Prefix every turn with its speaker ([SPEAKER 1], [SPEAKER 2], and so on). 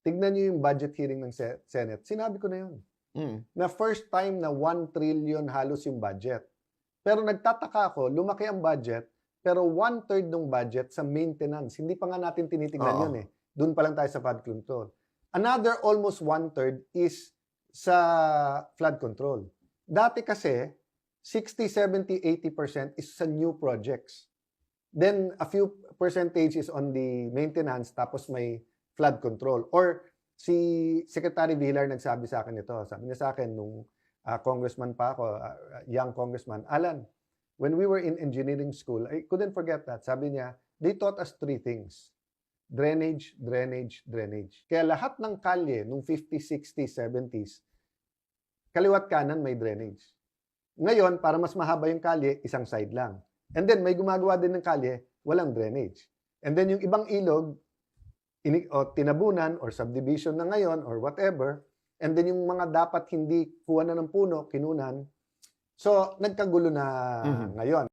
[SPEAKER 1] tignan niyo yung budget hearing ng Senate. Sinabi ko na yun. Na first time na 1 trillion halos yung budget. Pero nagtataka ako, lumaki ang budget, pero 1/3 ng budget sa maintenance. Hindi pa nga natin tinitingnan yun eh. Doon pa lang tayo sa flood control. Another almost 1/3 is sa flood control. Dati kasi, 60, 70, 80% is sa new projects. Then, a few percentage is on the maintenance, tapos may flood control. Or, si Secretary Villar nagsabi sa akin ito. Sabi niya sa akin, nung congressman pa ako, young congressman, Alan, when we were in engineering school, I couldn't forget that. Sabi niya, they taught us 3 things. Drainage, drainage, drainage. Kaya lahat ng kalye, nung 50s, 60s, 70s, kaliwat kanan may drainage. Ngayon, para mas mahaba yung kalye, isang side lang. And then, may gumagawa din ng kalye, walang drainage. And then, yung ibang ilog, tinabunan or subdivision na ngayon or whatever, and then yung mga dapat hindi kuha na ng puno, kinunan. So, nagkagulo na ngayon.